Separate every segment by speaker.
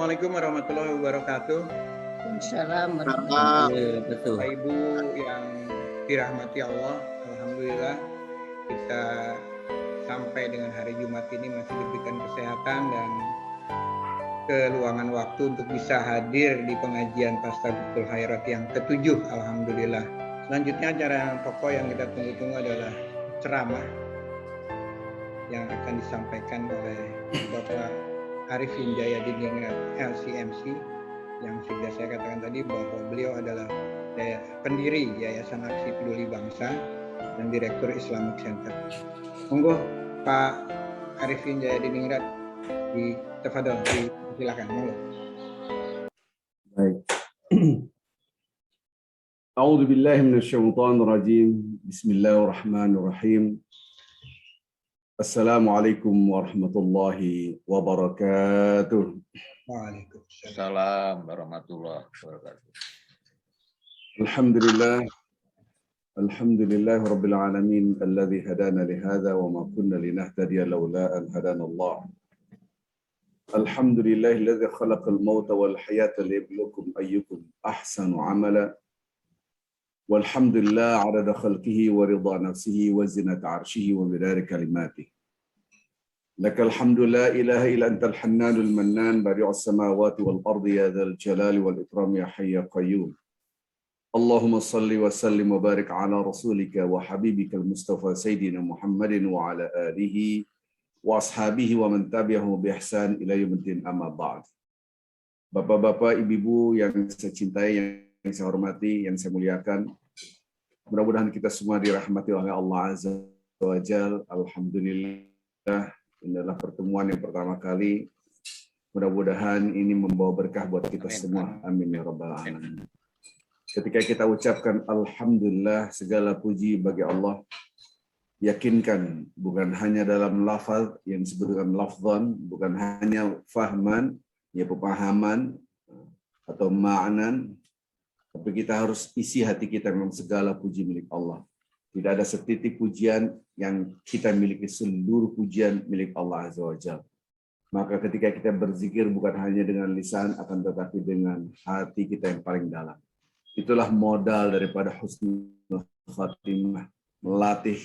Speaker 1: Assalamualaikum warahmatullahi wabarakatuh.
Speaker 2: Waalaikumsalam
Speaker 3: Nah,
Speaker 1: Bapak Ibu yang dirahmati Allah, alhamdulillah kita sampai dengan hari Jumat ini masih diberikan kesehatan dan keluangan waktu untuk bisa hadir di pengajian Fastabiqul Khairat yang ke-7, alhamdulillah. Selanjutnya acara yang pokok yang kita tunggu-tunggu adalah ceramah yang akan disampaikan oleh Bapak Arifin Jayadiningrat LCMC, yang sudah saya katakan tadi bahwa beliau adalah pendiri Yayasan Aksi Peduli Bangsa dan Direktur Islamic Center. Monggo Pak Arifin Jayadiningrat, tafadhol, silakan. Monggo.
Speaker 3: baik. A'udzu billahi minasyaitonir rajim. Bismillahirrahmanirrahim. Assalamualaikum warahmatullahi wabarakatuh.
Speaker 1: Waalaikumsalam
Speaker 4: warahmatullahi wabarakatuh.
Speaker 3: Alhamdulillah rabbil alamin alladzi hadana li hadza wa ma kunna linahtadiya laula an hadana Allah. Alhamdulillahilladzi khalaqal mauta wal hayata liyabluwakum ayyukum ahsanu amala. Walhamdulillah adada khalqihi wa ridha nafsihi wa zinata arshihi wa midari kalimatihi. Lakal hamdu la ilaha illa antal hannanul mannan bari'us samawati wal ardi ya dzal jalali wal ikram ya hayy ya qayyum. Allahumma salli wa sallim wa barik ala rasulika wa habibikal mustafa sayyidina Muhammadin wa ala alihi wa ashabihi wa man tabi'ahu bi ihsan ila yaumiddin, amma ba'd. Bapak-bapak, ibu-ibu yang saya cintai, yang saya hormati, yang saya muliakan, mudah-mudahan kita semua dirahmati oleh Allah Azza wa Jalla. Alhamdulillah, ini adalah pertemuan yang pertama kali. Mudah-mudahan ini membawa berkah buat kita semua. Amin ya rabbal alamin. Ketika kita ucapkan alhamdulillah, segala puji bagi Allah, yakinkan bukan hanya dalam lafaz yang disebut dengan lafzan, bukan hanya fahman, ya pemahaman atau ma'nan, tapi kita harus isi hati kita memang segala puji milik Allah. Tidak ada setitik pujian yang kita miliki, seluruh pujian milik Allah Azza wa Jalla. Maka ketika kita berzikir bukan hanya dengan lisan, akan tetapi dengan hati kita yang paling dalam. Itulah modal daripada husnul khatimah, melatih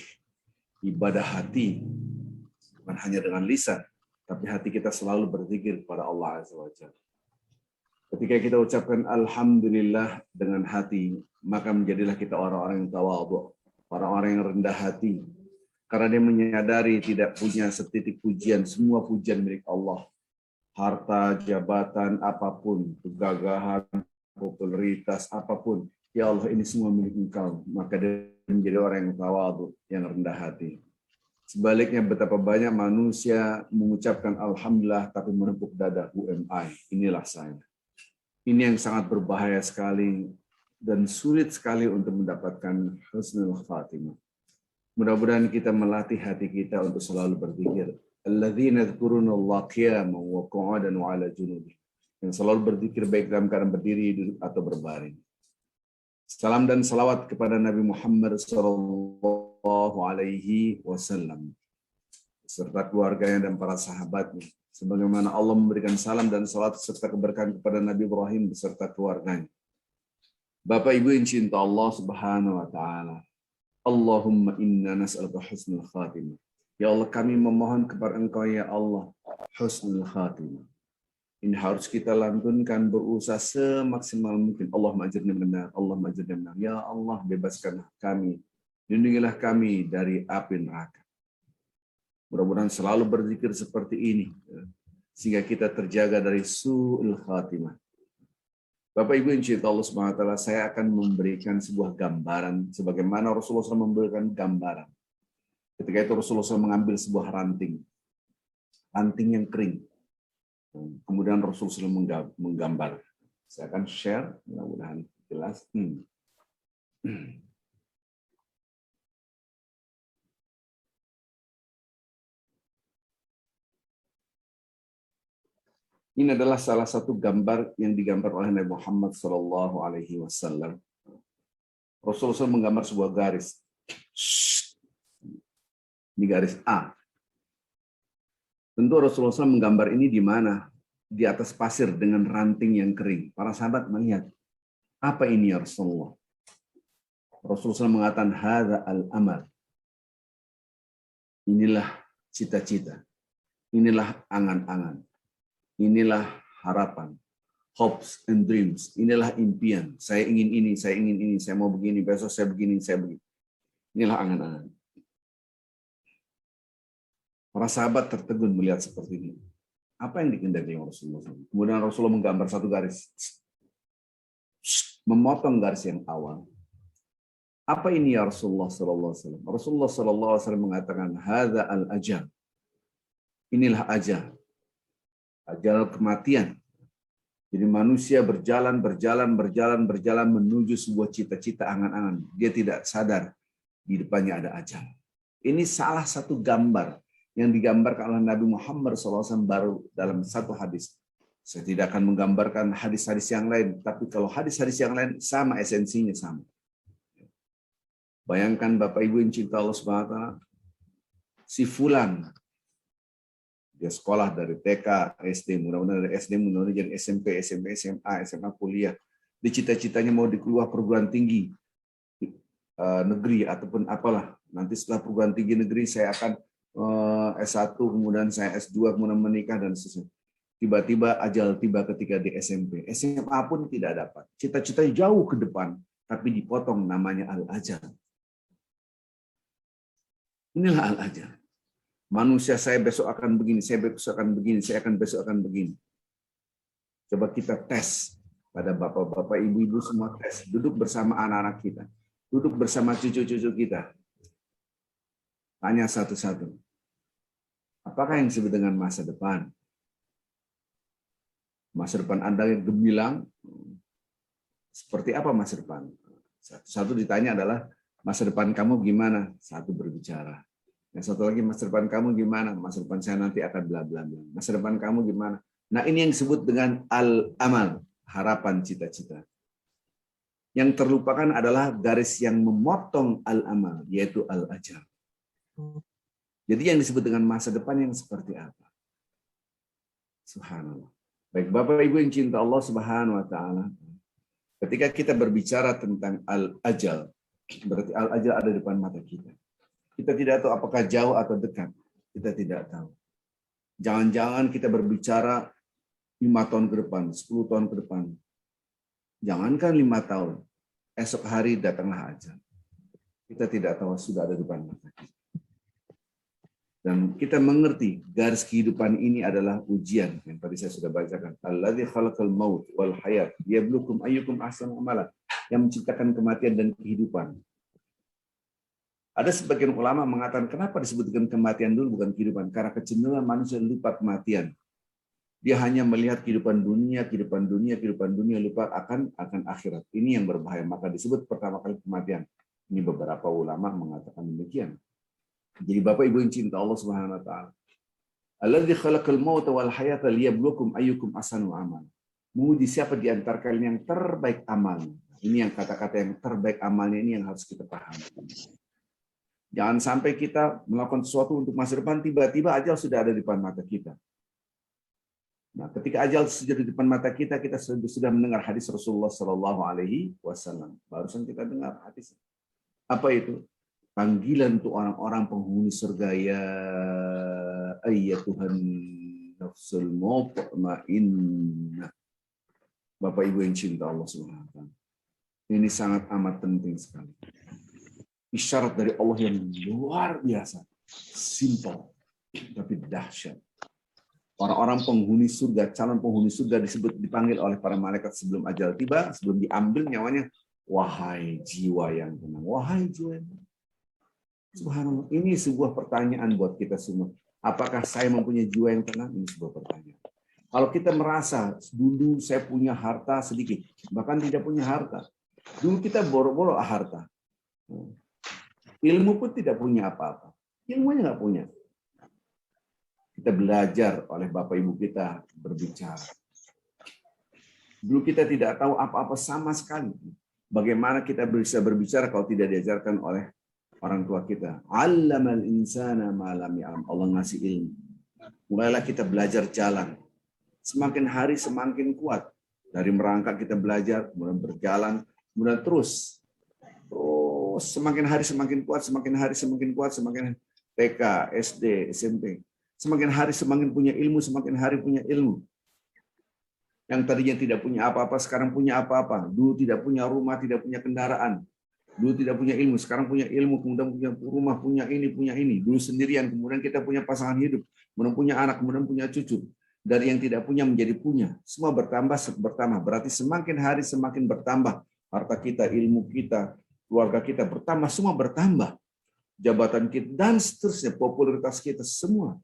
Speaker 3: ibadah hati, bukan hanya dengan lisan, tapi hati kita selalu berzikir kepada Allah Azza wa Jalla. Ketika kita ucapkan alhamdulillah dengan hati, maka menjadilah kita orang-orang yang tawadhu, orang-orang yang rendah hati, karena dia menyadari tidak punya setitik pujian, semua pujian milik Allah. Harta, jabatan, apapun, kegagahan, popularitas, apapun, ya Allah, ini semua milik Engkau. Maka dia menjadi orang yang tawadhu, yang rendah hati. Sebaliknya, betapa banyak manusia mengucapkan alhamdulillah tapi menepuk dada, UMI, inilah saya. Ini yang sangat berbahaya sekali dan sulit sekali untuk mendapatkan husnul khatimah. Mudah-mudahan kita melatih hati kita untuk selalu berzikir. Alladzina yadhkurunallaha qiyaman wa qu'udan wa 'ala junubihim. Yang selalu berzikir baik dalam keadaan berdiri, duduk atau berbaring. Salam dan salawat kepada Nabi Muhammad sallallahu alaihi wasallam serta keluarganya dan para sahabatnya. Sebagaimana Allah memberikan salam dan salat serta keberkahan kepada Nabi Ibrahim beserta keluarganya. Bapak Ibu yang cinta Allah Subhanahu wa taala. Allahumma inna nas'aluka husnul khatimah. Ya Allah, kami memohon kepada Engkau ya Allah husnul khatimah. Ini harus kita lantunkan, berusaha semaksimal mungkin. Allahumma ajirni benar, Allahumma ajirni benar. Ya Allah, bebaskan kami. Lindungilah kami dari api neraka. Mudah-mudahan selalu berzikir seperti ini, sehingga kita terjaga dari su'ul khatimah. Bapak Ibu yang cinta Allah Subhanahu wa taala, saya akan memberikan sebuah gambaran sebagaimana Rasulullah SAW memberikan gambaran. Ketika itu Rasulullah SAW mengambil sebuah ranting yang kering. Kemudian Rasulullah SAW menggambar. Saya akan share, mudah-mudahan jelas. Ini adalah salah satu gambar yang digambar oleh Nabi Muhammad SAW. Rasulullah SAW menggambar sebuah garis. Ini garis A. Tentu Rasulullah SAW menggambar ini di mana? di atas pasir dengan ranting yang kering. Para sahabat melihat, apa ini ya Rasulullah? Rasulullah mengatakan, hadza al-amal. Inilah cita-cita. Inilah angan-angan. Inilah harapan. Hopes and dreams. Inilah impian. Saya ingin ini, saya ingin ini, saya mau begini, besok saya begini, saya begini. Inilah angan-angan. Para sahabat tertegun melihat seperti ini. Apa yang dikehendaki Rasulullah? Kemudian Rasulullah menggambar satu garis. Memotong garis yang awal. Apa ini ya Rasulullah sallallahu alaihi wasallam? Rasulullah sallallahu alaihi wasallam mengatakan, hadza al-ajal. Inilah ajal. Ajal kematian. Jadi manusia berjalan menuju sebuah cita-cita angan-angan. Dia tidak sadar di depannya ada ajal. Ini salah satu gambar yang digambarkan oleh Nabi Muhammad SAW baru dalam satu hadis. Saya tidak akan menggambarkan hadis-hadis yang lain, tapi kalau hadis-hadis yang lain sama, esensinya sama. Bayangkan Bapak Ibu yang cinta Allah SWT, si Fulan, dia sekolah dari TK, SD, mudah-mudahan dari SD, mudah-mudahan jadi SMP, SMA, SMA kuliah. Dia cita-citanya mau dikeluar perguruan tinggi negeri ataupun apalah. Nanti setelah perguruan tinggi negeri saya akan S1, kemudian saya S2, kemudian menikah dan seterusnya. Tiba-tiba ajal tiba ketika di SMP. SMA pun tidak dapat. Cita-citanya jauh ke depan, tapi dipotong namanya al-ajal. Inilah al-ajal. Manusia saya besok akan begini, saya besok akan begini, saya akan besok akan begini. Coba kita tes pada bapak-bapak, ibu-ibu semua tes. Duduk bersama anak-anak kita. Duduk bersama cucu-cucu kita. Tanya satu-satu. Apakah yang disebut dengan masa depan? Masa depan Anda yang gemilang, seperti apa masa depan? Satu ditanya adalah, masa depan kamu gimana? Satu berbicara. Yang satu lagi, masa depan kamu gimana? Masa depan saya nanti akan bla bla bla. Masa depan kamu gimana? Nah, ini yang disebut dengan al-amal, harapan, cita-cita. Yang terlupakan adalah garis yang memotong al-amal, yaitu al-ajal. Jadi yang disebut dengan masa depan yang seperti apa? Subhanallah. Baik, Bapak Ibu yang cinta Allah Subhanahu wa taala. Ketika kita berbicara tentang al-ajal, berarti al-ajal ada di depan mata kita. Kita tidak tahu apakah jauh atau dekat. Kita tidak tahu. Jangan-jangan kita berbicara 5 tahun ke depan, 10 tahun ke depan. Jangankan 5 tahun. Esok hari datanglah ajal. Kita tidak tahu sudah ada di depan mata kita. Dan kita mengerti garis kehidupan ini adalah ujian yang tadi saya sudah bacakan. Alladzi khalaqal maut wal hayat liyabluwakum ayyukum ahsanu amala, yang menciptakan kematian dan kehidupan. Ada sebagian ulama mengatakan kenapa disebutkan kematian dulu bukan kehidupan? Karena kecenderungan manusia lupa kematian. Dia hanya melihat kehidupan dunia, lupa akan akhirat. Ini yang berbahaya. Maka disebut pertama kali kematian. Ini beberapa ulama mengatakan demikian. Jadi Bapak Ibu yang cinta Allah Subhanahu wa taala. Alladzi khalaqal mauta wal hayata liyabluwakum ayyukum ahsanu amala. Menguji siapa di antara kalian yang terbaik amalnya. Ini yang kata-kata yang terbaik amalnya ini yang harus kita pahami. Jangan sampai kita melakukan sesuatu untuk masa depan, tiba-tiba ajal sudah ada di depan mata kita. Nah, ketika ajal sudah di depan mata kita, kita sudah mendengar hadis Rasulullah Shallallahu Alaihi Wasallam. Barusan kita dengar hadis. Apa itu? Panggilan untuk orang-orang penghuni surga, ya ayyatuhan nafsul mutmainnah. Bapak Ibu yang cinta Allah Subhanahu wa taala. Ini sangat amat penting sekali. Isyarat dari Allah yang luar biasa, simpel tapi dahsyat. Orang-orang penghuni surga, calon penghuni surga dipanggil oleh para malaikat sebelum ajal tiba, sebelum diambil nyawanya. Wahai jiwa yang tenang, wahai jiwa yang tenang. Subhanallah, ini sebuah pertanyaan buat kita semua. Apakah saya mempunyai jiwa yang tenang? Ini sebuah pertanyaan. Kalau kita merasa dulu saya punya harta sedikit, bahkan tidak punya harta. Dulu kita boro-boro harta. Ilmu pun tidak punya apa-apa. Ilmunya nggak punya. Kita belajar oleh Bapak Ibu kita berbicara. Dulu kita tidak tahu apa-apa sama sekali. Bagaimana kita bisa berbicara kalau tidak diajarkan oleh orang tua kita. Allamal insana ma lam ya'lam. Allah ngasih ilmu. Mulailah kita belajar jalan. Semakin hari semakin kuat. Dari merangkak kita belajar, kemudian berjalan, kemudian terus semakin hari semakin kuat, semakin hari semakin kuat, semakin TK, SD, SMP. Semakin hari semakin punya ilmu, semakin hari punya ilmu. Yang tadinya tidak punya apa-apa, sekarang punya apa-apa. Dulu tidak punya rumah, tidak punya kendaraan. Dulu tidak punya ilmu, sekarang punya ilmu, kemudian punya rumah, punya ini, punya ini. Dulu sendirian, kemudian kita punya pasangan hidup, kemudian punya anak, kemudian punya cucu. Dari yang tidak punya menjadi punya. Semua bertambah. Berarti semakin hari semakin bertambah. Harta kita, ilmu kita, keluarga kita bertambah, semua bertambah. Jabatan kita, dan seterusnya, popularitas kita, semua.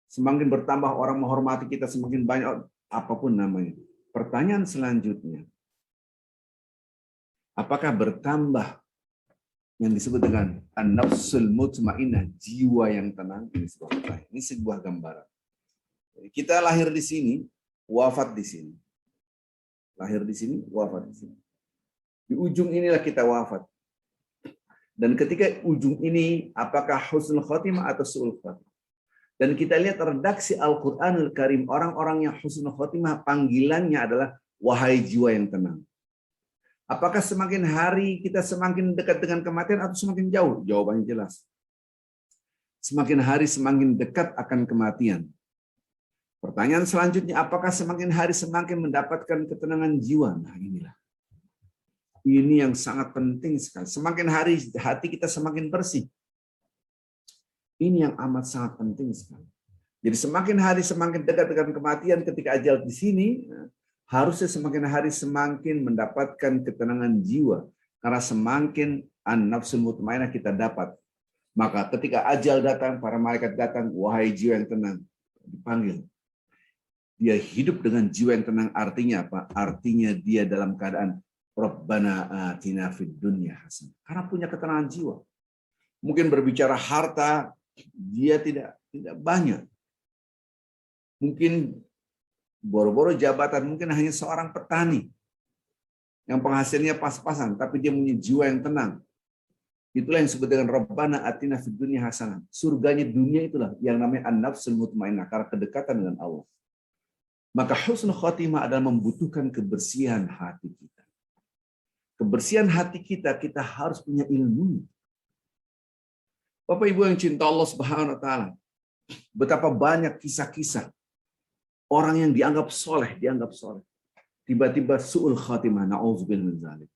Speaker 3: Semakin bertambah orang menghormati kita, semakin banyak, apapun namanya. Pertanyaan selanjutnya, apakah bertambah yang disebut dengan an-nafsul mutmainnah, jiwa yang tenang? Ini sebuah pertanyaan. Ini sebuah gambaran. Kita lahir di sini, wafat di sini. Lahir di sini, wafat di sini. Di ujung inilah kita wafat. Dan ketika ujung ini, apakah husnul khotimah atau su'ul khotimah? Dan kita lihat redaksi Al-Quranul Karim, orang-orang yang husnul khotimah, panggilannya adalah wahai jiwa yang tenang. Apakah semakin hari kita semakin dekat dengan kematian atau semakin jauh? Jawabannya jelas. Semakin hari semakin dekat akan kematian. Pertanyaan selanjutnya, apakah semakin hari semakin mendapatkan ketenangan jiwa? Nah, inilah. Ini yang sangat penting sekali. Semakin hari hati kita semakin bersih. Ini yang amat sangat penting sekali. Jadi semakin hari semakin dekat dengan kematian ketika ajal di sini, harusnya semakin hari semakin mendapatkan ketenangan jiwa. Karena semakin an-nafsul mutmainnah kita dapat. Maka ketika ajal datang, para malaikat datang, wahai jiwa yang tenang, dipanggil. Dia hidup dengan jiwa yang tenang, artinya apa? Artinya dia dalam keadaan Rabbana atina fid dunya hasanah. Karena punya ketenangan jiwa. Mungkin berbicara harta, dia tidak banyak. Mungkin boro-boro jabatan, mungkin hanya seorang petani yang penghasilnya pas-pasan, tapi dia punya jiwa yang tenang. Itulah yang disebut dengan Rabbana atina fid dunya hasanah. Surganya dunia itulah yang namanya an-nafsul mutmainnah, karena kedekatan dengan Allah. Maka husnul khotimah adalah membutuhkan kebersihan hati kita. Kebersihan hati kita, kita harus punya ilmu. Bapak Ibu yang cinta Allah Subhanahu wa taala, betapa banyak kisah-kisah orang yang dianggap soleh, tiba-tiba su'ul khatimah, na'udzubillah min dzalik.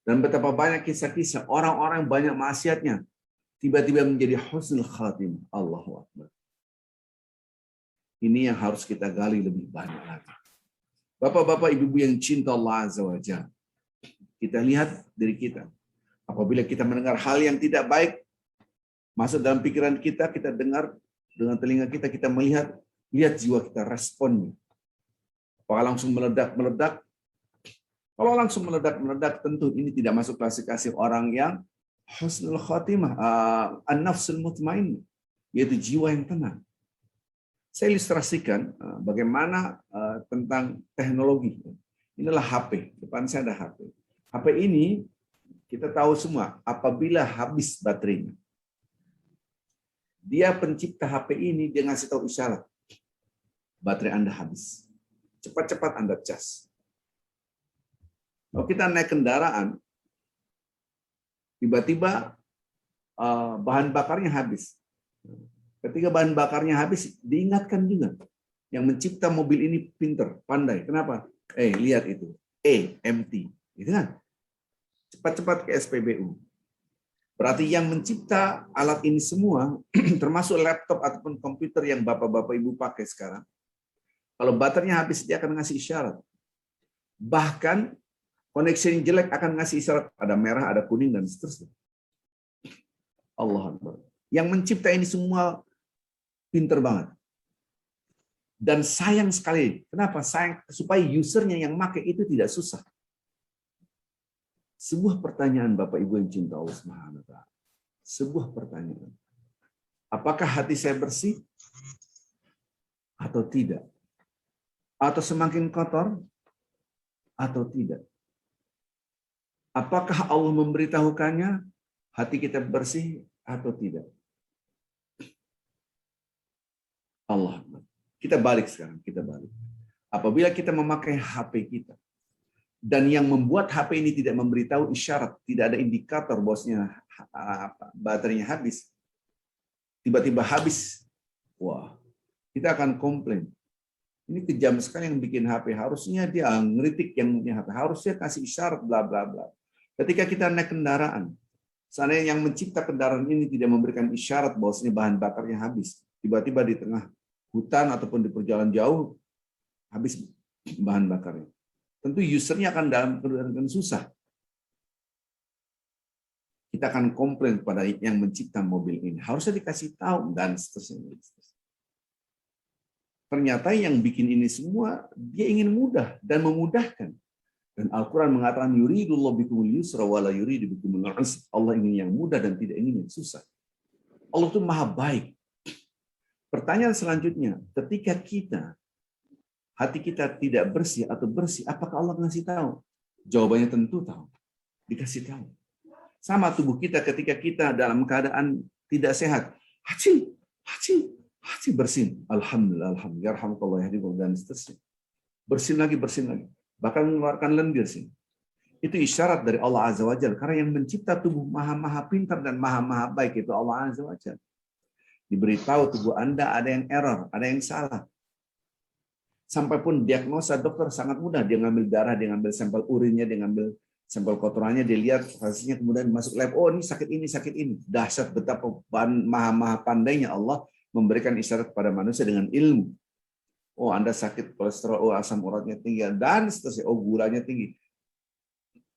Speaker 3: Dan betapa banyak kisah-kisah orang-orang banyak maksiatnya, tiba-tiba menjadi husnul khatimah. Allahu Akbar. Ini yang harus kita gali lebih banyak lagi. Bapak-bapak, ibu-ibu yang cinta Allah Azza wa Jalla, kita lihat diri kita. Apabila kita mendengar hal yang tidak baik, masuk dalam pikiran kita, kita dengar dengan telinga kita, kita melihat, lihat jiwa kita responnya. Apakah langsung meledak-meledak? Kalau langsung meledak-meledak, tentu ini tidak masuk klasifikasi orang yang husnul khatimah, an-nafsul mutmainnah, yaitu jiwa yang tenang. Saya ilustrasikan bagaimana tentang teknologi. Inilah HP, depan saya ada HP. HP ini kita tahu semua, apabila habis baterainya, dia pencipta HP ini, dia ngasih tahu isyarat, baterai Anda habis. Cepat-cepat Anda cas. Kalau kita naik kendaraan, tiba-tiba bahan bakarnya habis. Ketika bahan bakarnya habis, diingatkan juga. Yang mencipta mobil ini pinter, pandai. Kenapa? Lihat itu. empty. Gitu kan? Cepat-cepat ke SPBU. Berarti yang mencipta alat ini semua, termasuk laptop ataupun komputer yang bapak-bapak ibu pakai sekarang, kalau baterainya habis, dia akan ngasih isyarat. Bahkan koneksi yang jelek akan ngasih isyarat. Ada merah, ada kuning, dan seterusnya. Allah Akbar. Yang mencipta ini semua pinter banget. Dan sayang sekali. Kenapa? Sayang supaya usernya yang pakai itu tidak susah. Sebuah pertanyaan Bapak Ibu yang cinta Allah Subhanahu wa taala. Sebuah pertanyaan. Apakah hati saya bersih atau tidak? Atau semakin kotor atau tidak? Apakah Allah memberitahukannya hati kita bersih atau tidak? Allah. Kita balik sekarang, kita balik. Apabila kita memakai HP kita, dan yang membuat HP ini tidak memberitahu isyarat, tidak ada indikator bahwasanya baterainya habis, tiba-tiba habis, wah, kita akan komplain. Ini kejam sekali yang bikin HP. Harusnya dia ngeritik yang punya HP. Harusnya kasih isyarat, bla bla bla. Ketika kita naik kendaraan, seandainya yang mencipta kendaraan ini tidak memberikan isyarat bahwasanya bahan bakarnya habis, tiba-tiba di tengah hutan ataupun di perjalanan jauh habis bahan bakarnya. Tentu usernya akan dalam keadaan susah. Kita akan komplain kepada yang mencipta mobil ini. Harusnya dikasih tahu dan seterusnya. Ternyata yang bikin ini semua, dia ingin mudah dan memudahkan. Dan Al-Quran mengatakan, yuridullahu bikumul yusra wa la yuridu bikumul usra. Allah ingin yang mudah dan tidak ingin yang susah. Allah itu maha baik. Pertanyaan selanjutnya, ketika hati kita tidak bersih atau bersih, apakah Allah ngasih tahu? Jawabannya tentu tahu. Dikasih tahu. Sama tubuh kita ketika kita dalam keadaan tidak sehat. Haci, bersin. Alhamdulillah, alhamdulillah, dan seterusnya. Bersin lagi. Bahkan mengeluarkan lendir sih. Itu isyarat dari Allah Azza wa Jalla. Karena yang mencipta tubuh maha pintar dan maha baik itu Allah Azza wa Jalla. Diberitahu tubuh Anda ada yang error, ada yang salah. Sampai pun diagnosa dokter sangat mudah. Dia ngambil darah, dia ngambil sampel urinnya, dia ngambil sampel kotorannya, dia lihat hasilnya, kemudian masuk lab. Oh, ini sakit ini. Dahsyat betapa maha pandainya Allah memberikan isyarat kepada manusia dengan ilmu. Oh, Anda sakit kolesterol, oh asam uratnya tinggi, dan seterusnya. Oh, gulanya tinggi.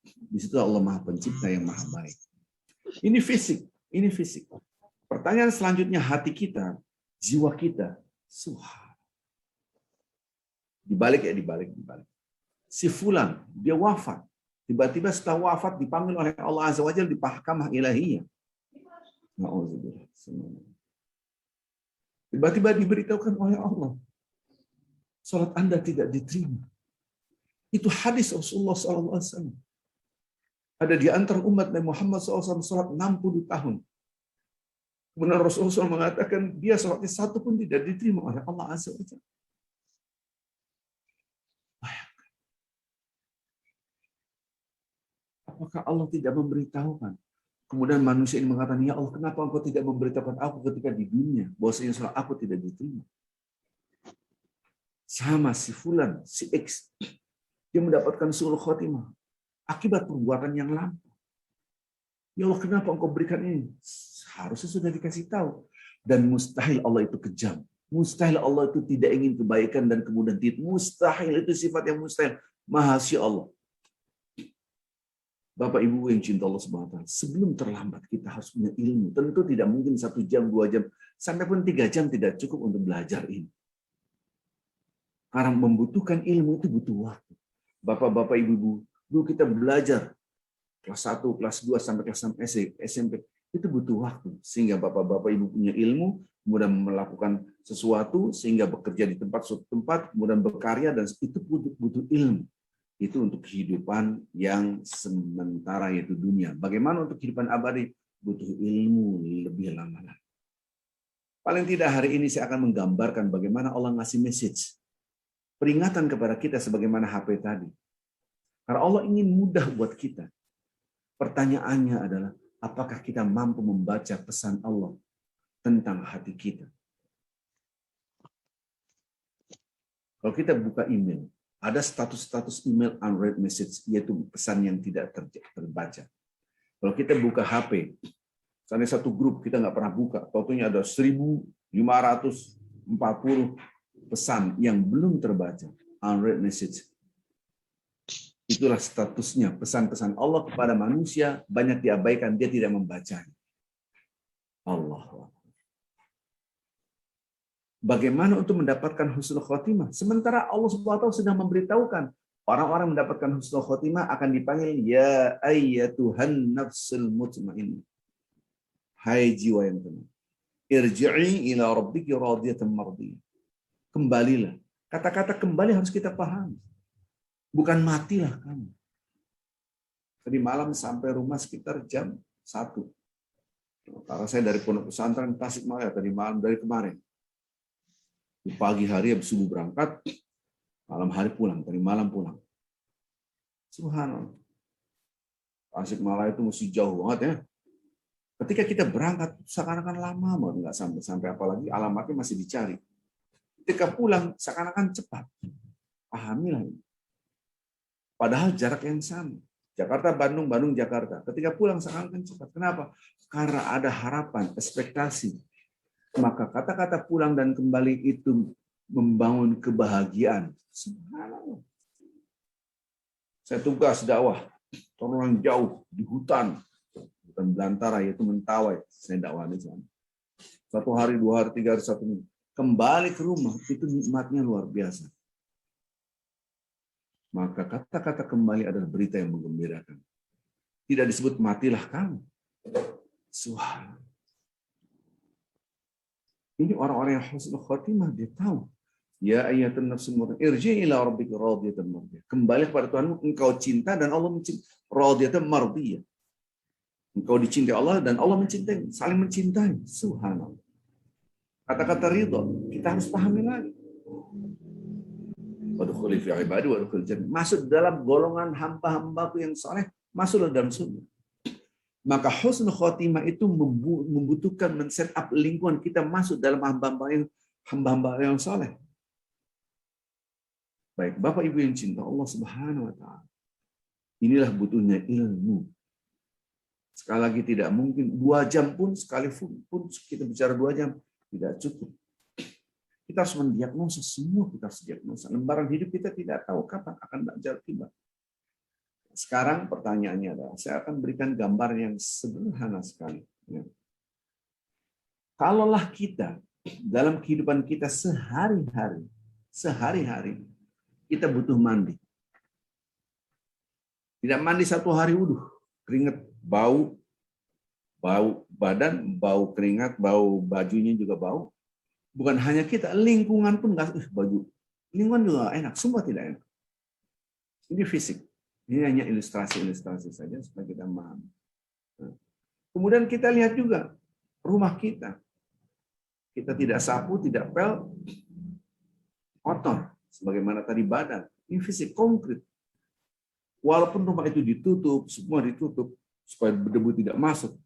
Speaker 3: Di situ Allah Maha Pencipta yang maha baik. Ini fisik. Pertanyaan selanjutnya, hati kita, jiwa kita, dibalik. Si fulan, dia wafat. Tiba-tiba setelah wafat dipanggil oleh Allah Azza wa Jalla di mahkamah ilahiyah. Na'udzubillah. Tiba-tiba diberitahukan oleh Allah, salat Anda tidak diterima. Itu hadis Rasulullah SAW. Ada di antara umat Nabi Muhammad SAW salat 60 tahun. Kemudian Rasulullah SAW mengatakan dia salatnya satu pun tidak diterima oleh Allah Azza wa Jalla. Apakah Allah tidak memberitahukan? Kemudian manusia ini mengatakan, ya Allah, kenapa engkau tidak memberitahukan aku ketika di dunia bahwasanya salat aku tidak diterima? Sama si fulan, si X, dia mendapatkan suul khotimah akibat perbuatan yang lampau. Ya Allah, kenapa engkau berikan ini? Harusnya sudah dikasih tahu. Dan mustahil Allah itu kejam. Mustahil Allah itu tidak ingin kebaikan dan kemudian tidak. Mustahil itu sifat yang mustahil. Mahasya Allah. Bapak Ibu yang cinta Allah SWT, sebelum terlambat kita harus punya ilmu. Tentu tidak mungkin 1 jam, 2 jam, sampai pun 3 jam tidak cukup untuk belajar ini. Karena membutuhkan ilmu itu butuh waktu. Bapak-bapak, ibu-ibu, dulu kita belajar kelas 1, kelas 2 sampai kelas SMP, itu butuh waktu. Sehingga bapak-bapak ibu punya ilmu, kemudian melakukan sesuatu, sehingga bekerja di suatu tempat, kemudian berkarya, dan itu butuh ilmu. Itu untuk kehidupan yang sementara, yaitu dunia. Bagaimana untuk kehidupan abadi? Butuh ilmu lebih lama. Paling tidak hari ini saya akan menggambarkan bagaimana Allah ngasih message. Peringatan kepada kita sebagaimana HP tadi. Karena Allah ingin mudah buat kita. Pertanyaannya adalah, apakah kita mampu membaca pesan Allah tentang hati kita? Kalau kita buka email, ada status-status email unread message, yaitu pesan yang tidak terbaca. Kalau kita buka HP, misalnya satu grup kita nggak pernah buka, totalnya ada 1.540 pesan yang belum terbaca, unread message. Itulah statusnya, pesan-pesan Allah kepada manusia banyak diabaikan, dia tidak membacanya. Allah. Bagaimana untuk mendapatkan husnul khotimah? Sementara Allah SWT sudah memberitahukan orang-orang mendapatkan husnul khotimah akan dipanggil ya ayyatuhan nafsul mutmainnah. Hai jiwa yang tenang. Irji'i ila rabbiki radiyatan mardiyah. Kembalilah. Kata-kata kembali harus kita pahami. Bukan matilah kamu. Tadi malam sampai rumah sekitar jam 1. Karena saya dari pondok pesantren Tasikmalaya tadi malam dari kemarin. Pagi hari habis subuh berangkat, malam hari pulang, tadi malam pulang. Subhanallah. Tasikmalaya itu mesti jauh banget ya. Ketika kita berangkat, seakan-akan lama banget, nggak sampai apalagi alamatnya masih dicari. Ketika pulang, seakan-akan cepat. Pahamilah ini. Padahal jarak yang sama. Jakarta, Bandung, Bandung, Jakarta. Ketika pulang, seakan-akan cepat. Kenapa? Karena ada harapan, ekspektasi. Maka kata-kata pulang dan kembali itu membangun kebahagiaan. Subhanallah. Saya tugas dakwah, orang jauh di hutan belantara, yaitu Mentawai. Saya dakwah di sana. 1 hari, 2 hari, 3 hari, 1 minggu. Kembali ke rumah, itu nikmatnya luar biasa. Maka kata-kata kembali adalah berita yang menggembirakan. Tidak disebut matilah kamu. Subhanallah. Ini orang-orang yang husnul khotimah, dia tahu. Ya ayyatun nafsul mutmainnah, irji'i ila rabbika radiyatan mardiyah. Kembali kepada Tuhanmu, engkau cinta dan Allah mencintai. Radiyatan mardiyah. Engkau dicintai Allah dan Allah mencintai, saling mencintai. Subhanallah. Kata-kata ridho kita harus pahami lagi. Wadkhuli fi ibadi wadkhul jannah. Masuk dalam golongan hamba-hambaku yang saleh, masuklah dalam surga. Maka husnul khotimah itu membutuhkan men-set up lingkungan kita masuk dalam hamba-hamba yang saleh. Baik, Bapak Ibu yang cinta Allah Subhanahu wa taala. Inilah butuhnya ilmu. Sekali lagi tidak mungkin 2 jam pun sekalipun kita bicara 2 jam tidak cukup. Kita harus mendiagnosa semua, kita harus diagnosa. Lembaran hidup kita tidak tahu kapan akan ajal tiba. Sekarang pertanyaannya adalah, saya akan berikan gambar yang sederhana sekali. Kalaulah kita dalam kehidupan kita sehari-hari, kita butuh mandi. Tidak mandi 1 hari, keringat, bau badan, bau keringat, bau bajunya juga bau. Bukan hanya kita, lingkungan pun nggak baju. Lingkungan juga enak, semua tidak enak. Ini fisik. Ini hanya ilustrasi saja supaya kita paham. Kemudian kita lihat juga rumah kita. Kita tidak sapu, tidak pel, kotor. Sebagaimana tadi badan. Ini fisik, konkret. Walaupun rumah itu ditutup, semua ditutup, supaya debu tidak masuk,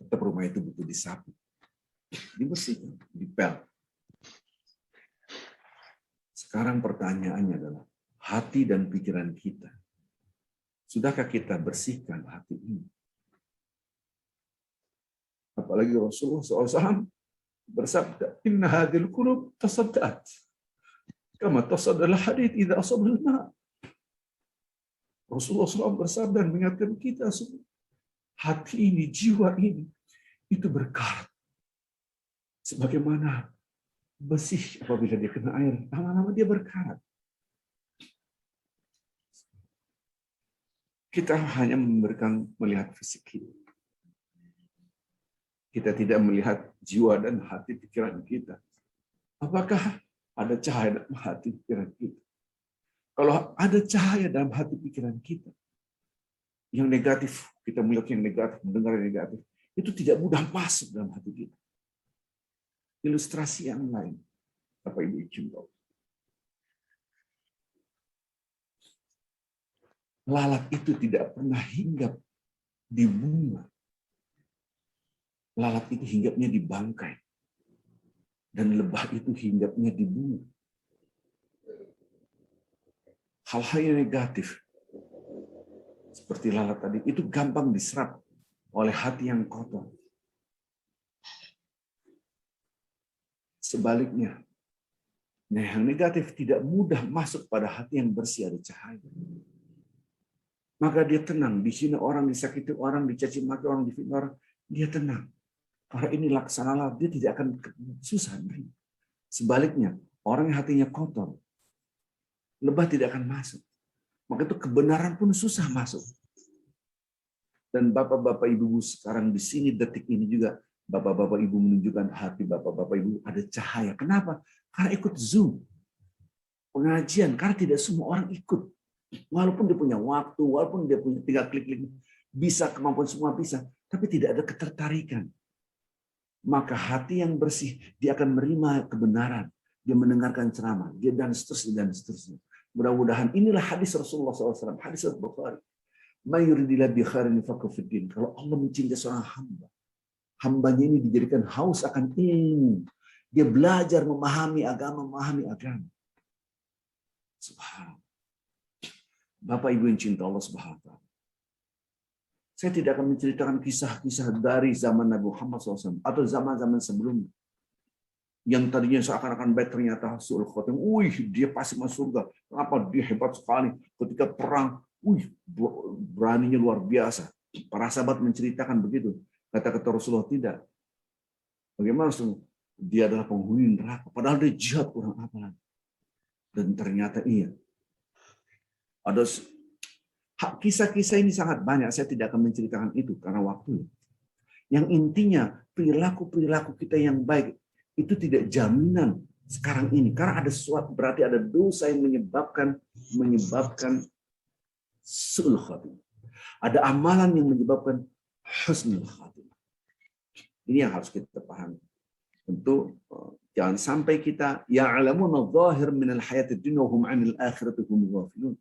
Speaker 3: tetap rumah itu butuh disapu, dibersihkan, dipel. Sekarang pertanyaannya adalah hati dan pikiran kita. Sudahkah kita bersihkan hati ini? Apalagi Rasulullah SAW bersabda, Inna hadhil qulub tasaddat kama tasaddal hadid idza asabal ma. Rasulullah SAW bersabda dan mengingatkan kita semua, hati ini, jiwa ini, itu berkarat. Sebagaimana besi apabila dia kena air, lama-lama dia berkarat. Kita hanya melihat fisik kita. Kita tidak melihat jiwa dan hati pikiran kita. Apakah ada cahaya dalam hati pikiran kita? Kalau ada cahaya dalam hati pikiran kita, yang negatif, kita melihat yang negatif, mendengar yang negatif, itu tidak mudah masuk dalam hati kita. Ilustrasi yang lain, Bapak Ibu cinta. Lalat itu tidak pernah hinggap di bunga. Lalat itu hinggapnya di bangkai. Dan lebah itu hinggapnya di bunga. Hal-hal yang negatif seperti lalat tadi itu gampang diserap oleh hati yang kotor. Sebaliknya, yang negatif tidak mudah masuk pada hati yang bersih, ada cahaya. Maka dia tenang. Di sini orang disakiti orang, dicaci maki orang, difitnah orang, dia tenang. Karena ini laksana lalat, dia tidak akan susah. Sebaliknya, orang yang hatinya kotor, lebah tidak akan masuk. Maka itu kebenaran pun susah masuk. Dan bapak-bapak ibu sekarang di sini detik ini juga, bapak-bapak ibu menunjukkan hati bapak-bapak ibu ada cahaya. Kenapa? Karena ikut Zoom. Pengajian, karena tidak semua orang ikut. Walaupun dia punya waktu, walaupun dia punya 3 klik-klik, bisa kemampuan semua bisa, tapi tidak ada ketertarikan. Maka hati yang bersih, dia akan menerima kebenaran. dia mendengarkan ceramah, dia dan seterusnya dan seterusnya. Mudah-mudahan inilah hadis Rasulullah SAW, hadis Al-Bukhari. Mayuridillah bi khairin yufaqqih fid din. Kalau Allah mencintai seorang hamba, hambanya ini dijadikan haus akan ilmu. Dia belajar memahami agama. Subhanallah. Bapak Ibu yang cinta Allah Subhanahu wa taala. Saya tidak akan menceritakan kisah-kisah dari zaman Nabi Muhammad SAW atau zaman-zaman sebelumnya. Yang tadinya seakan-akan baik ternyata su'ul khotim. Dia pasti masuk surga. Kenapa? Dia hebat sekali. Ketika perang, beraninya luar biasa. Para sahabat menceritakan begitu. Kata-kata Rasulullah tidak. Bagaimana Rasulullah? Dia adalah penghuni neraka. Padahal dia jihad kurang apa lagi. Dan ternyata iya. Ada kisah-kisah ini sangat banyak. Saya tidak akan menceritakan itu karena waktunya. Yang intinya perilaku-perilaku kita yang baik itu tidak jaminan sekarang ini. Karena ada sesuatu, berarti ada dosa yang menyebabkan su'ul khatimah. Ada amalan yang menyebabkan husnul khatimah. Ini yang harus kita pahami. Tentu jangan sampai kita ya'lamuna dhahir minal hayatid dunya wa hum 'anil akhirati hum ghafilun.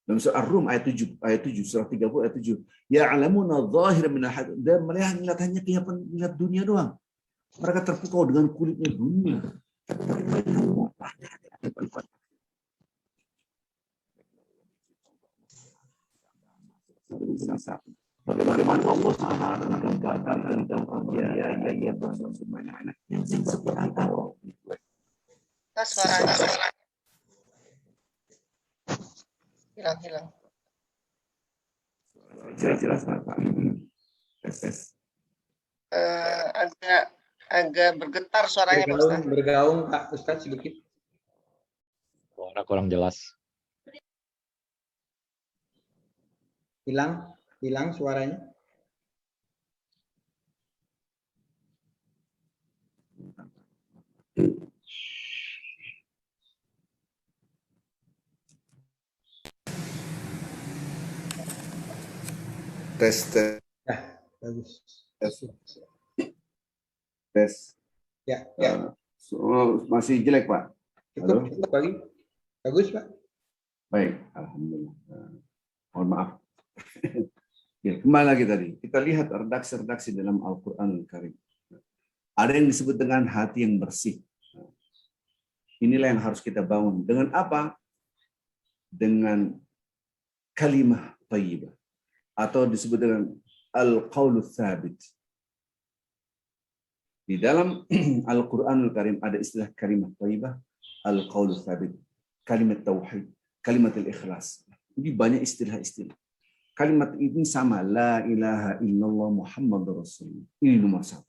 Speaker 3: Dalam surah Ar-Rum ayat 7 surah 30 ayat 7. Ya'lamuna dhahir minal hayatid, dan melihat hanya kelihatan dunia doang. Mereka terpukau dengan kulitnya dunia. Bagaimana Allah Subhanahu wa taala
Speaker 2: Suaranya hilang. Agak bergetar suaranya Pak Ustaz.
Speaker 1: Bergaung Pak Ustaz sedikit.
Speaker 4: Suara kurang jelas.
Speaker 1: Hilang suaranya.
Speaker 3: Tes.
Speaker 1: Bagus.
Speaker 3: Tes.
Speaker 1: Ya.
Speaker 3: Masih jelek, Pak?
Speaker 1: Cukup lagi. Bagus, Pak.
Speaker 3: Baik, alhamdulillah. Mohon maaf. Ya, kembali lagi tadi. Kita lihat redaksi-redaksi dalam Al-Qur'an Al-Karim. Ada yang disebut dengan hati yang bersih. Inilah yang harus kita bangun. Dengan apa? Dengan kalimah thayyibah. Atau disebut dengan al-qaulul tsabit. Di dalam Al-Qur'anul Karim ada istilah kalimat thayyibah, al-qaulul tsabit, kalimat tauhid, kalimat al-ikhlas. Jadi banyak istilah-istilah. Kalimat ini sama, la ilaha illallah Muhammadur Rasulullah. Ini nomor 1.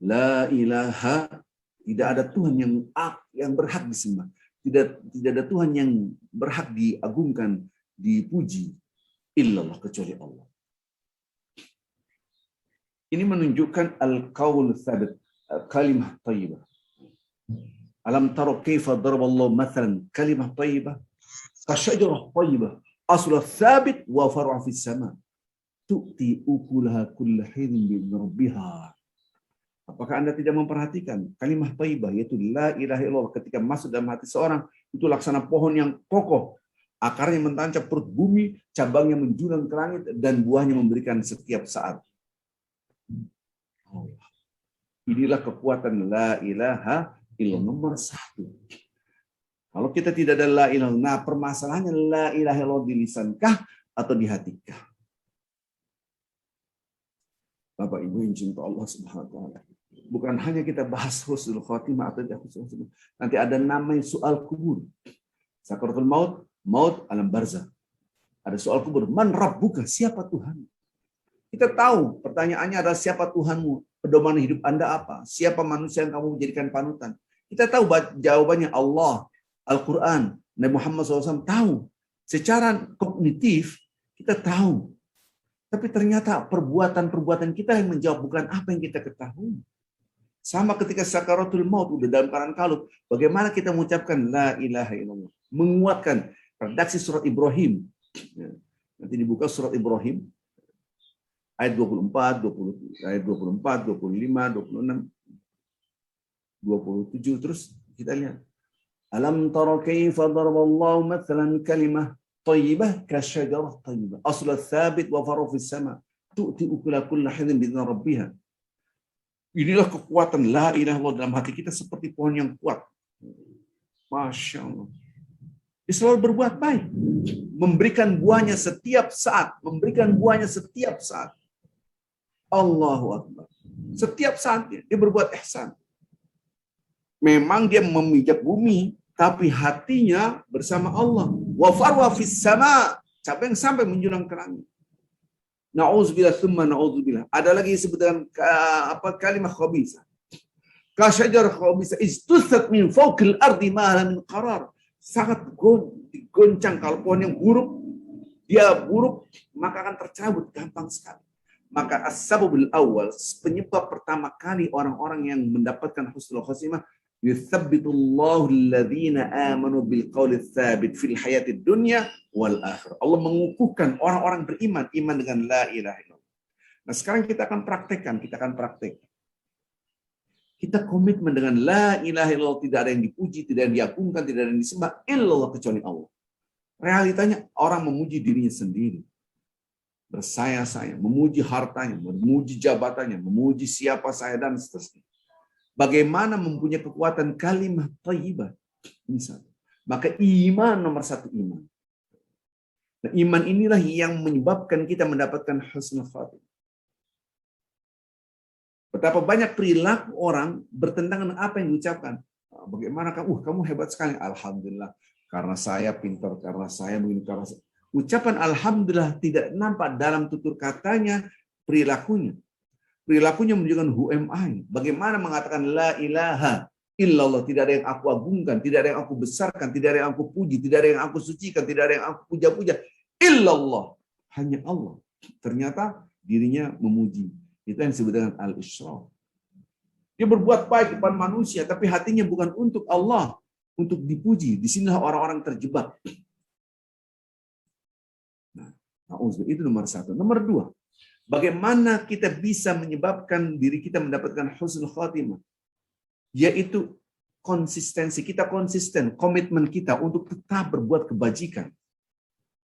Speaker 3: La ilaha, tidak ada Tuhan yang berhak disembah. Tidak ada Tuhan yang berhak diagungkan, dipuji, illallah, kecuali Allah. Ini menunjukkan al-qaul tsabit, kalimah thayyibah. Alam tara kaifa daraballahu mathalan kalimah thayyibah kasyajarah thayyibah asluha tsabit wa far'uha fis sama tu'ti ukulaha kulla hinin bi rabbiha. Apakah Anda tidak memperhatikan kalimat thayyibah yaitu la ilaha illallah ketika masuk dalam hati seorang itu laksana pohon yang kokoh. Akarnya mentancap perut bumi, cabangnya menjulang ke langit, dan buahnya memberikan setiap saat. Inilah kekuatan la ilaha illallah nomor 1. Kalau kita tidak ada la ilaha illallah, nah permasalahannya la ilaha illallah di lisankah atau di hatikah? Bapak Ibu yang cinta Allah Subhanahu wa taala. Bukan hanya kita bahas husnul khotimah atau husnul khotimah. Nanti ada namanya soal kubur. Sakaratul maut alam barzah. Ada soal kubur. Man rabbuka? Siapa Tuhan? Kita tahu pertanyaannya adalah siapa Tuhanmu? Pedoman hidup Anda apa? Siapa manusia yang kamu menjadikan panutan? Kita tahu jawabannya Allah, Al-Quran, Nabi Muhammad SAW tahu. Secara kognitif kita tahu. Tapi ternyata perbuatan-perbuatan kita yang menjawab bukan apa yang kita ketahui. Sama ketika sakaratul maut udah dalam keadaan kalut. Bagaimana kita mengucapkan la ilaha illallah? Menguatkan. Redaksi surat Ibrahim. Nanti dibuka surat Ibrahim. Ayat 24, 25, 26. 27 terus kita lihat. Alam tara kaifa daraballahu mathalan kalimah thayyibah ka syajarah thayyibah aslu tsabit wa faru fis sama tu'ti ukula kulli hidin bi rabbiha. Inilah kekuatan la ilaha illallah dalam hati kita seperti pohon yang kuat. Masya Allah. Dia selalu berbuat baik. Memberikan buahnya setiap saat. Memberikan buahnya setiap saat. Allahu Akbar. Setiap saat dia berbuat ihsan. Memang dia memijak bumi, tapi hatinya bersama Allah. Wa farwa fis sama. Siapa yang sampai menjulang ke langit. Na'udzubillah thumma na'udzubillah. Ada lagi disebutkan kalimat khabisah. Ka syajarah khabisah istusat min fawqil ardi ma la min qarar. Sangat goncang kalau pohon yang buruk, dia buruk maka akan tercabut gampang sekali. Maka as-sababul awal, penyebab pertama kali orang-orang yang mendapatkan husnul khotimah, yuthabbitullahu alladhina amanu bil qawli tsabit fil hayatid dunya wal akhirah. Allah mengukuhkan orang-orang beriman, iman dengan la ilaha illallah. Nah, sekarang kita akan praktekkan. Kita komitmen dengan la ilaha illallah, tidak ada yang dipuji, tidak ada yang diagungkan, tidak ada yang disembah illallah kecuali Allah. Realitanya orang memuji dirinya sendiri. Bersaya-saya, memuji hartanya, memuji jabatannya, memuji siapa saya dan seterusnya. Bagaimana mempunyai kekuatan kalimat thayyibah? Ini satu. Maka iman nomor satu iman. Nah, iman inilah yang menyebabkan kita mendapatkan husnul khatimah. Betapa banyak perilaku orang bertentangan dengan apa yang diucapkan. Bagaimana kamu hebat sekali. Alhamdulillah. Karena saya pintar, karena saya begini, karena saya. Ucapan alhamdulillah tidak nampak dalam tutur katanya, perilakunya. Perilakunya menunjukkan who am I. Bagaimana mengatakan la ilaha illallah, tidak ada yang aku agungkan, tidak ada yang aku besarkan, tidak ada yang aku puji, tidak ada yang aku sucikan, tidak ada yang aku puja-puja. Illallah. Hanya Allah. Ternyata dirinya memuji. Itu yang disebut dengan al-isyraf. Dia berbuat baik kepada manusia, tapi hatinya bukan untuk Allah, untuk dipuji. Disinilah orang-orang terjebak. Nah, itu nomor satu. Nomor dua, bagaimana kita bisa menyebabkan diri kita mendapatkan husnul khatimah? Yaitu konsistensi. Kita konsisten, komitmen kita untuk tetap berbuat kebajikan.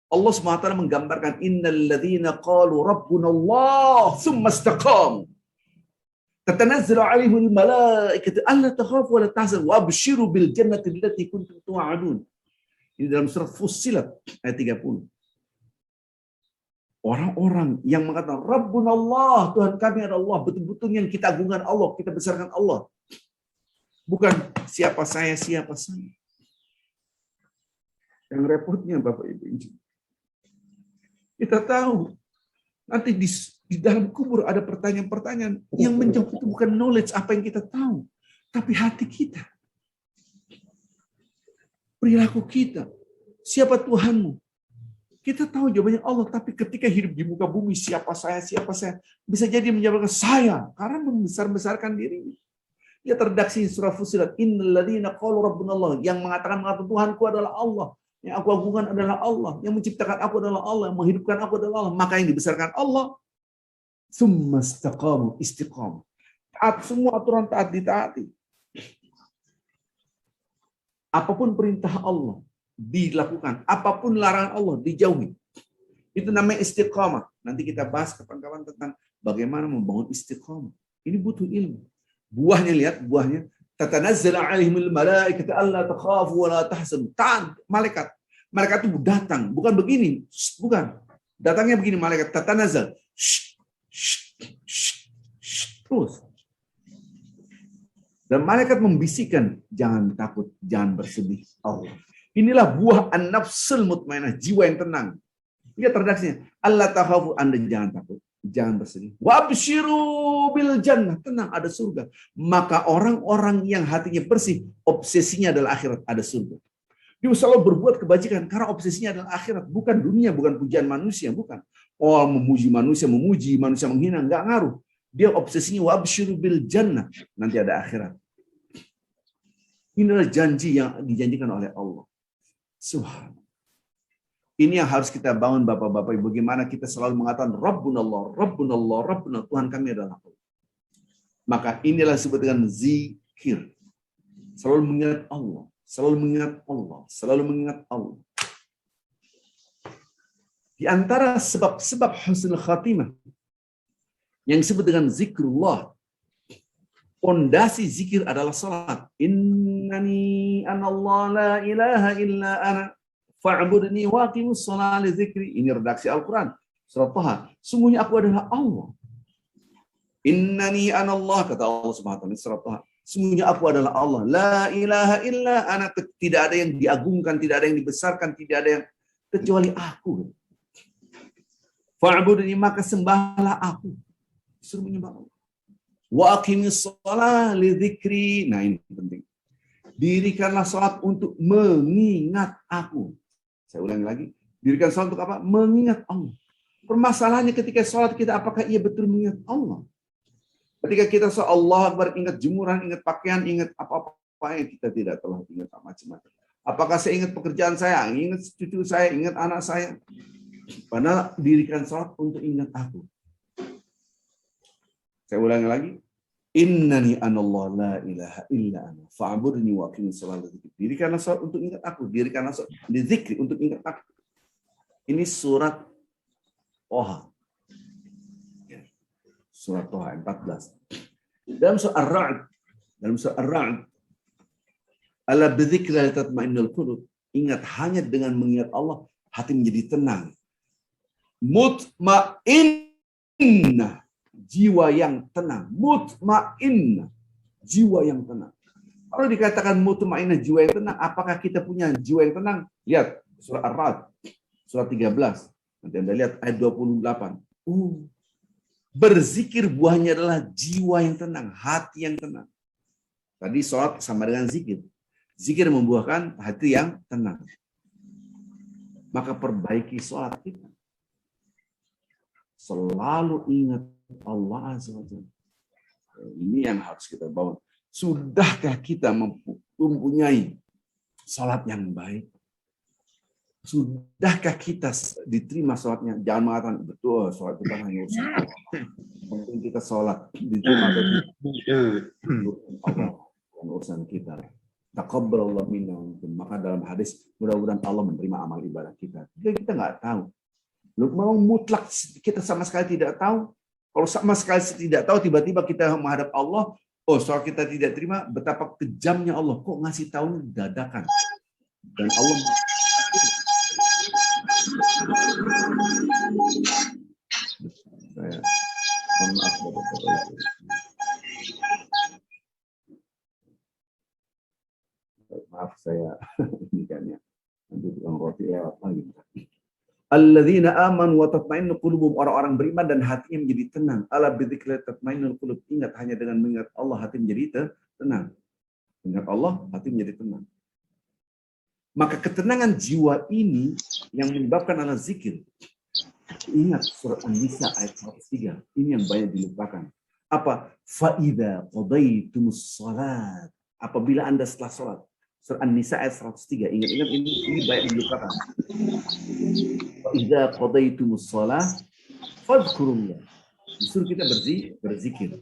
Speaker 3: Allah SWT menggambarkan innal ladzina qalu rabbuna Allah tsumma istaqamu tatanazzalu 'alaihimul malaikatu alla takhafu wa la tahzanu wabshiru bil jannati allati kuntum tu'adun. Ini dalam surat Fussilat ayat 30. Orang-orang yang mengatakan Rabbuna Allah, Tuhan kami adalah Allah, betul-betul yang kita agungkan Allah, kita besarkan Allah. Bukan siapa saya. Yang repotnya Bapak Ibu ini. Kita tahu nanti di dalam kubur ada pertanyaan-pertanyaan yang menjawab itu bukan knowledge apa yang kita tahu, tapi hati kita, perilaku kita. Siapa Tuhanmu? Kita tahu jawabannya Allah, tapi ketika hidup di muka bumi siapa saya, bisa jadi menjawabkan saya karena membesar-besarkan dirinya. Ya terdaksi surah Fussilat, innal ladzina qalu rabbuna Allah, yang mengatakan Tuhanku adalah Allah. Yang aku agungkan adalah Allah, yang menciptakan aku adalah Allah, yang menghidupkan aku adalah Allah, maka yang dibesarkan Allah. Tsumma istaqamu, istiqamah. Taat, semua aturan taat ditaati. Apapun perintah Allah dilakukan, apapun larangan Allah dijauhi. Itu namanya istiqamah. Nanti kita bahas kapan-kapan tentang bagaimana membangun istiqamah. Ini butuh ilmu. Buahnya, lihat buahnya. Tatanazzalu 'alaihimul malaikatu alla takhafu wa la tahzanu. Malaikat itu datang, bukan begini, bukan. Datangnya begini malaikat, tatanazzal. Terus. Dan malaikat membisikkan, jangan takut, jangan bersedih. Allah. Inilah buah an-nafsul mutmainah, jiwa yang tenang. Lihat redaksinya, alla takhafu, Anda jangan takut. Jangan bersedih. Wabshiru bil jannah, tenang, ada surga. Maka orang-orang yang hatinya bersih, obsesinya adalah akhirat, ada surga. Dia selalu berbuat kebajikan karena obsesinya adalah akhirat, bukan dunia, bukan pujian manusia, bukan. Oh, memuji manusia menghina, enggak ngaruh. Dia obsesinya wabshiru bil jannah, nanti ada akhirat. Inilah janji yang dijanjikan oleh Allah. Subhanallah. Ini yang harus kita bangun Bapak-Bapak, bagaimana kita selalu mengatakan Rabbunallah, Tuhan kami adalah Allah. Maka inilah disebut dengan zikir. Selalu mengingat Allah, selalu mengingat Allah, selalu mengingat Allah. Di antara sebab-sebab husnul khatimah yang disebut dengan zikrullah, pondasi zikir adalah salat. Innani anallah la ilaha illa ana fa'budni wa aqimus sholata li dzikri. Ini redaksi Al-Quran surat Thaha. Sungguhnya aku adalah Allah. Innani anallah, kata Allah Subhanahu wa taala surat Thaha. Sungguhnya aku adalah Allah. La ilaha illa ana. Tidak ada yang diagungkan, tidak ada yang dibesarkan, tidak ada yang kecuali aku. Fa'budni, maka sembahlah aku. Suruh menyembah Allah. Wa aqimis sholata li dzikri. Nah, ini penting. Dirikanlah salat untuk mengingat aku. Saya ulangi lagi. Dirikan salat untuk apa? Mengingat Allah. Permasalahannya ketika salat kita, apakah ia betul mengingat Allah? Ketika kita sholat Allah Akbar, ingat jemuran, ingat pakaian, ingat apa-apa yang kita tidak telah ingat macam-macam. Apakah saya ingat pekerjaan saya, ingat cucu saya, ingat anak saya? Padahal dirikan salat untuk ingat aku. Saya ulangi lagi. Innani anallah la ilaha illa ana fa'budni wa aqimis sholata li dzikri. Dirikanlah salat untuk ingat aku, dirikanlah salat li dzikri untuk ingat aku. Ini surat Thaha. Surat Thaha 14. Dalam surat Ar-Ra'd, ala bidzikri tatma'innul qulub. Ingat, hanya dengan mengingat Allah hati menjadi tenang. Mutmainnah, jiwa yang tenang. Mutmainnah, jiwa yang tenang. Kalau dikatakan mutmainnah, jiwa yang tenang, apakah kita punya jiwa yang tenang? Lihat surat Ar-Ra'd, surat 13. Nanti Anda lihat ayat 28. Berzikir buahnya adalah jiwa yang tenang, hati yang tenang. Tadi sholat sama dengan zikir. Zikir membuahkan hati yang tenang. Maka perbaiki sholat kita. Selalu ingat Allah Azza wa Jalla. Ini yang harus kita bangun. Sudahkah kita mempunyai sholat yang baik? Sudahkah kita diterima sholatnya? Jangan mengatakan, betul, sholat kita hanya urusan Allah. Mungkin kita sholat diterima atau Allah, urusan kita. Taqabbalallahu minna. Maka dalam hadis, mudah-mudahan Allah menerima amal ibadah kita. Jadi kita nggak tahu. Memang mutlak kita sama sekali tidak tahu. Kalau sama sekali tidak tahu, tiba-tiba kita menghadap Allah, oh soal kita tidak terima, betapa kejamnya Allah. Kok ngasih tahunya dadakan? Dan Allah maaf saya ini kan ya, nanti tukang roti lewat lagi. Alladzina amanu wa tatma'innu qulubuhum, orang-orang beriman dan hatinya menjadi tenang. Ala bidzikri tatma'innul qulub. Ingat, hanya dengan mengingat Allah hati menjadi tenang. Ingat Allah, hati menjadi tenang. Maka ketenangan jiwa ini yang menyebabkan adalah zikir. Ingat surat An-Nisa ayat 103. Ini yang banyak dilupakan. Apa? Fa'idha qadaitumus shalat. Apabila Anda setelah sholat. Surat An-Nisa ayat 103. Ingat-ingat ini banyak dilupakan. Fa'idha qadaitumus shalat fadhkurullah. Disuruh kita berzikir.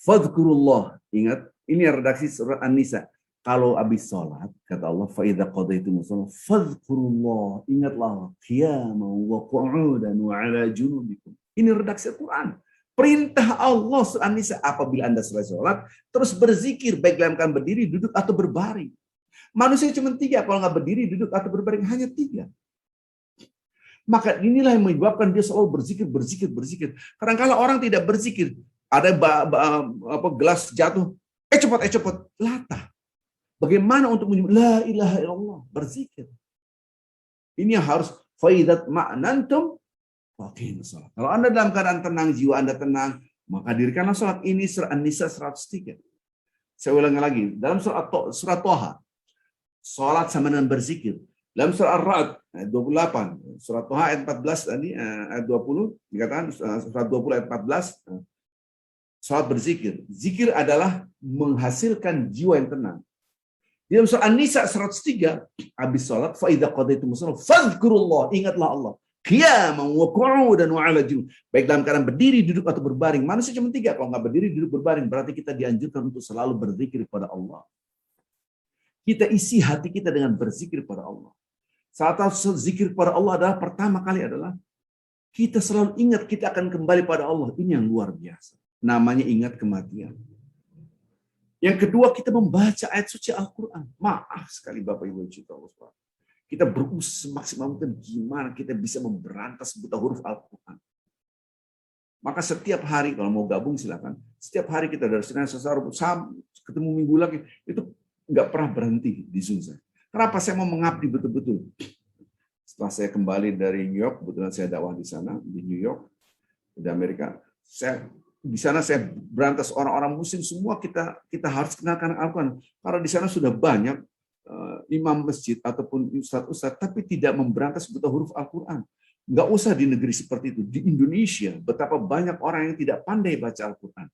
Speaker 3: Fadhkurullah. Ingat, ini redaksi surat An-Nisa. Kalau habis sholat, kata Allah, فَإِذَا قَضَيْتُمُ الصَّلَاةَ فَاذْكُرُوا قِيَامًا وَقُعُودًا وَعَلَى جُنُوبِكُمْ. Ini redaksi Al-Quran. Perintah Allah surat An-Nisa, apabila Anda selesai sholat, terus berzikir, baik dalam keadaan berdiri, duduk, atau berbaring. Manusia cuma 3, kalau nggak berdiri, duduk, atau berbaring, hanya 3. Maka inilah yang menyebabkan dia selalu berzikir. Kadang-kala orang tidak berzikir, ada gelas jatuh, cepat, latah. Bagaimana untuk menyebut la ilaha illallah, berzikir. Ini yang harus faidat ma'nantum waqimus shalah. Kalau Anda dalam keadaan tenang, jiwa Anda tenang, maka dirikanlah salat. Ini surah An-Nisa 103. Saya ulangi lagi, dalam surat Thaha, salat sama dengan berzikir. Dalam surah Ar-Ra'd ayat 28, surat Thaha ayat 14 tadi, ayat 20 dikatakan surat 20 ayat 14, salat berzikir. Zikir adalah menghasilkan jiwa yang tenang. Di dalam surah An-Nisa 103, habis salat, fa idza qadaytumus shalah fadhkurullah, ingatlah Allah. qiyaman wa qu'udan wa 'ala junub. Baik dalam keadaan berdiri, duduk atau berbaring. Manusia cuma 3. Kalau nggak berdiri, duduk, berbaring, berarti kita dianjurkan untuk selalu berzikir pada Allah. Kita isi hati kita dengan berzikir pada Allah. Saat zikir pada Allah adalah pertama kali adalah kita selalu ingat kita akan kembali pada Allah. Ini yang luar biasa. Namanya ingat kematian. Yang kedua, kita membaca ayat suci Al-Quran. Maaf sekali Bapak Ibu yang cinta Allah. Kita berusaha semaksimal mungkin gimana kita bisa memberantas buta huruf Al-Quran. Maka setiap hari, kalau mau gabung silakan. Setiap hari kita dari Senin sampai ketemu minggu lagi, itu nggak pernah berhenti di Zoom saya. Kenapa saya mau mengabdi betul-betul? Setelah saya kembali dari New York, kebetulan saya dakwah di sana, di New York, di Amerika. Di sana saya berantas orang-orang muslim semua kita harus kenalkan Al-Quran. Karena di sana sudah banyak imam masjid ataupun ustadz-ustadz, tapi tidak memberantas buta huruf Al-Quran. Nggak usah di negeri seperti itu. Di Indonesia, betapa banyak orang yang tidak pandai baca Al-Quran.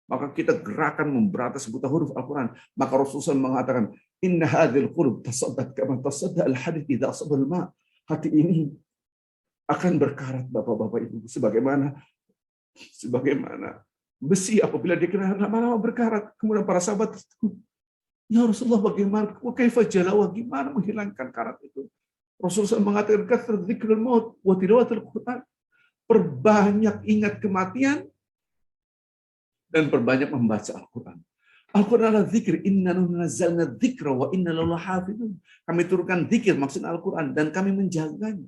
Speaker 3: Maka kita gerakan memberantas buta huruf Al-Quran. Maka Rasulullah mengatakan, Inna hadhil qulub tasaddaq kama tasadda al-hadith idza asaba al-ma. Hati ini akan berkarat Bapak-bapak Ibu sebagaimana besi apabila dia kena lama-lama berkarat. Kemudian para sahabat, ya Rasulullah bagaimana? Kaifa jalawa? Gimana menghilangkan karat itu? Rasulullah mengatakan katsrat dzikrul maut wa tilawatul Quran. Perbanyak ingat kematian dan perbanyak membaca Al-Quran. Al-Quran adalah zikir. Inna nazzalna dzikra wa inna lahu lahafizun. Kami turunkan zikir maksud Al-Quran dan kami menjaganya.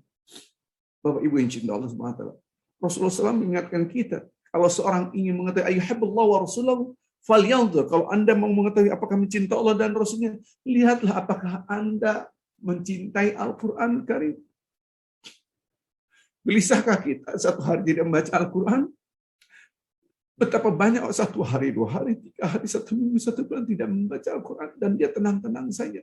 Speaker 3: Bapak Ibu yang cinta Allah Subhanahu wa taala. Rasulullah SAW mengingatkan kita, kalau seorang ingin mengetahui ayyuhibballahu wa rasulahu falyanzur. Kalau Anda mau mengetahui apakah mencintai Allah dan Rasulnya, lihatlah apakah Anda mencintai Al-Quran Karim. Gelisahkah kita satu hari tidak membaca Al-Quran? Betapa banyak 1 hari, 2 hari, 3 hari, 1 minggu, 1 bulan tidak membaca Al-Quran dan dia tenang-tenang saja.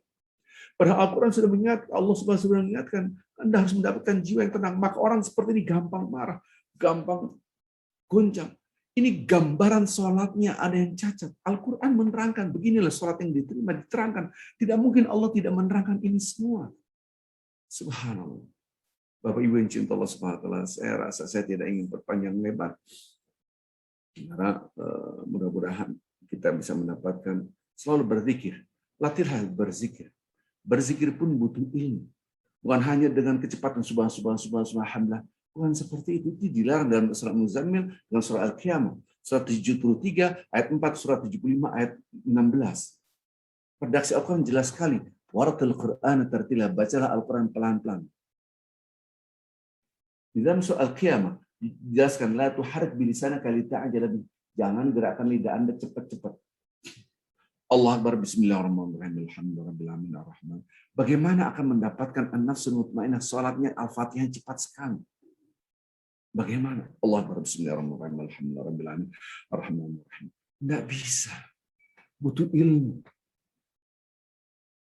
Speaker 3: Padahal Al-Quran sudah mengingatkan, Allah Subhanahu wa taala mengingatkan, Anda harus mendapatkan jiwa yang tenang. Maka orang seperti ini gampang marah, gampang goncang. Ini gambaran sholatnya ada yang cacat. Al-Quran menerangkan, beginilah sholat yang diterima, diterangkan. Tidak mungkin Allah tidak menerangkan ini semua. Subhanallah. Bapak Ibu yang cinta Allah Subhanahu wa taala, saya rasa saya tidak ingin berpanjang lebar. Karena mudah-mudahan kita bisa mendapatkan selalu berzikir. Latihlah berzikir. Berzikir pun butuh ilmu. Bukan hanya dengan kecepatan subhanallah. Bukan seperti itu. Itu dilarang dalam surat Muzammil dan surat Al-Qiyamah. Surat 73 ayat 4, surat 75 ayat 16. Redaksi Al-Quran jelas sekali. Waratil Qur'an tartila. Bacalah Al-Quran pelan-pelan. Di dalam surat Al-Qiyamah dijelaskan la tuharrik bilisanaka lita'jala bi. Jangan gerakkan lidah Anda cepat-cepat. Allah Akbar, bismillahirrahmanirrahim, alhamdulillahirabbil alamin arrahman. Bagaimana akan mendapatkan an-nafsul mutmainnah? Salatnya Al-Fatihah cepat sekali. Bagaimana? Allah Akbar, bismillahirrahmanirrahim, alhamdulillahirabbil alamin arrahmanirrahim. Enggak bisa. Butuh ilmu.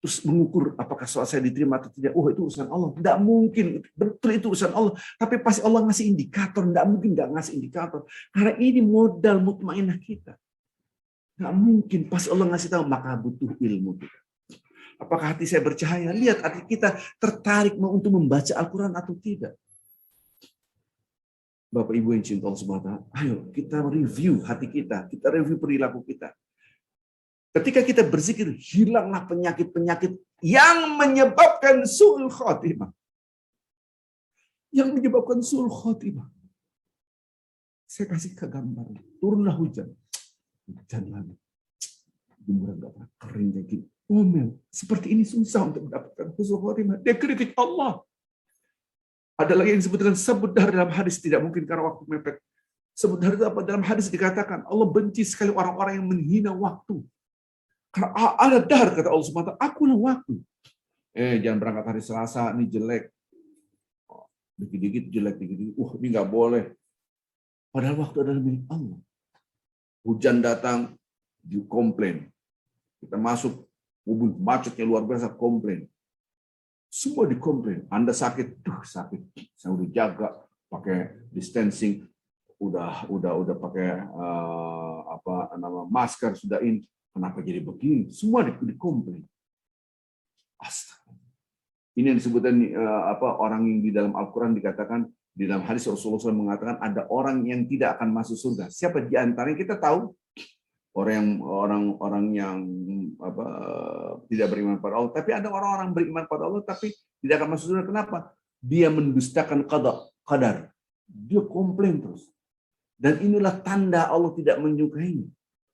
Speaker 3: Terus mengukur apakah sholat saya diterima atau tidak. Oh, itu urusan Allah. Tidak mungkin. Betul itu urusan Allah. Tapi pasti Allah ngasih indikator. Tidak mungkin nggak ngasih indikator. Karena ini modal mutmainnah kita. Nggak mungkin. Pasti Allah ngasih tahu. Maka butuh ilmu kita. Apakah hati saya bercahaya? Lihat hati kita tertarik untuk membaca Al-Quran atau tidak. Bapak Ibu yang cinta Allah Subhanahu wa taala, ayo kita review hati kita. Kita review perilaku kita. Ketika kita berzikir, hilanglah penyakit-penyakit yang menyebabkan su'ul khotimah. Yang menyebabkan su'ul khotimah. Saya kasih ke gambar. Turunlah hujan. Hujan lagi. Jemburan gak pernah kering kayak gini. Omel. Seperti ini susah untuk mendapatkan su'ul khotimah. Dia kritik Allah. Ada lagi yang disebutkan sebut dahar dalam hadis. Tidak mungkin karena waktu mepet. Sebut dahar itu apa? Dalam hadis dikatakan Allah benci sekali orang-orang yang menghina waktu. Karena ada dahar, kata Allah SWT, akulah waktu. Jangan berangkat hari Selasa, ini jelek. Dikit-dikit jelek, dikit-dikit. Ini nggak boleh. Padahal waktu adalah milik Allah. Hujan datang, dikomplain. Kita masuk, mobil macetnya luar biasa, komplain. Semua dikomplain. Anda sakit, sakit. Saya udah jaga, pakai distancing, udah pakai masker, sudah ini. Kenapa jadi begini? Semua dikomplain. Astaga. Ini yang disebutkan orang yang di dalam Al-Quran dikatakan, di dalam hadis Rasulullah SAW mengatakan ada orang yang tidak akan masuk surga. Siapa di antaranya kita tahu? Orang yang tidak beriman pada Allah. Tapi ada orang-orang beriman pada Allah tapi tidak akan masuk surga. Kenapa? Dia mendustakan qadar. Dia komplain terus. Dan inilah tanda Allah tidak menyukainya.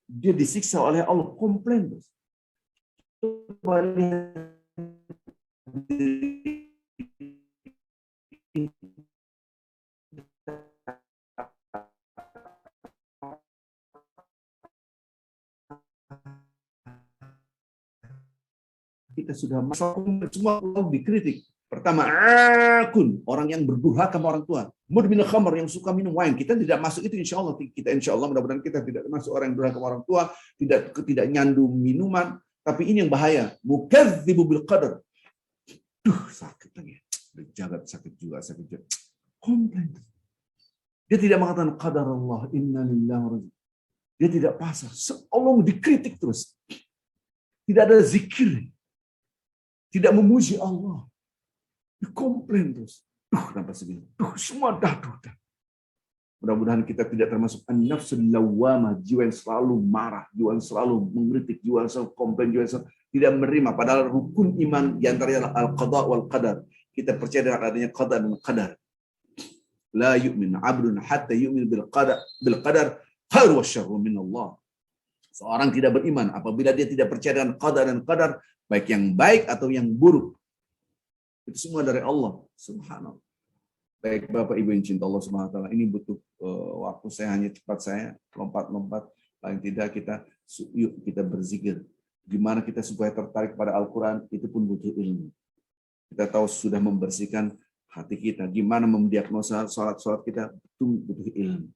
Speaker 3: Dia disiksa oleh Allah, komplain terus. Kita sudah masuk semua dikritik. Pertama, orang yang berdurhaka sama orang tua. Mudmin khamr, yang suka minum wine. Kita tidak masuk itu insya Allah. Kita insya Allah mudah-mudahan kita tidak masuk orang yang durhaka sama orang tua, tidak nyandu minuman. Tapi ini yang bahaya. Mukadzibu bil qadar. Sakit lagi. Jagat sakit juga. Komplain. Dia tidak mengatakan qadar Allah, inna lillahi wa inna. Dia tidak pasrah. Allah dikritik terus. Tidak ada zikir. Tidak memuji Allah. Komplain terus. Kenapa segini? Semua dah. Mudah-mudahan kita tidak termasuk an-nafsul lawwamah, jiwa yang selalu marah, jiwa yang selalu mengkritik, jiwa yang selalu komplain, jiwa yang selalu tidak menerima. Padahal rukun iman diantaranya al-qada wal qadar. Kita percaya dengan adanya qada dan qadar. La yu'min 'abdun hatta yu'min bil qadar khair wa syarr min Allah. Seorang tidak beriman apabila dia tidak percaya dengan qada dan qadar, baik yang baik atau yang buruk. Itu semua dari Allah. Subhanallah. Baik Bapak Ibu yang cinta Allah Subhanahu wa taala, ini butuh waktu. Saya hanya cepat saya lompat-lompat. Paling tidak yuk kita berzikir. Gimana kita supaya tertarik pada Al-Qur'an, itu pun butuh ilmu. Kita tahu sudah membersihkan hati kita. Gimana mendiagnosa salat kita, itu butuh ilmu.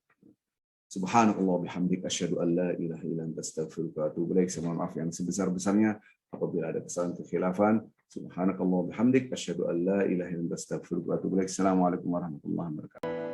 Speaker 3: Subhanallah bihamdik asyhadu an la ilaha illa anta astaghfiruka wa atubu ilaik. Saya mohon maaf yang sebesar-besarnya apabila ada kesalahan kekhilafan. Subhanakallah bihamdik asyhadu an la ilaha illa anta astaghfiruka wa atubu ilaik. Assalamualaikum warahmatullahi wabarakatuh.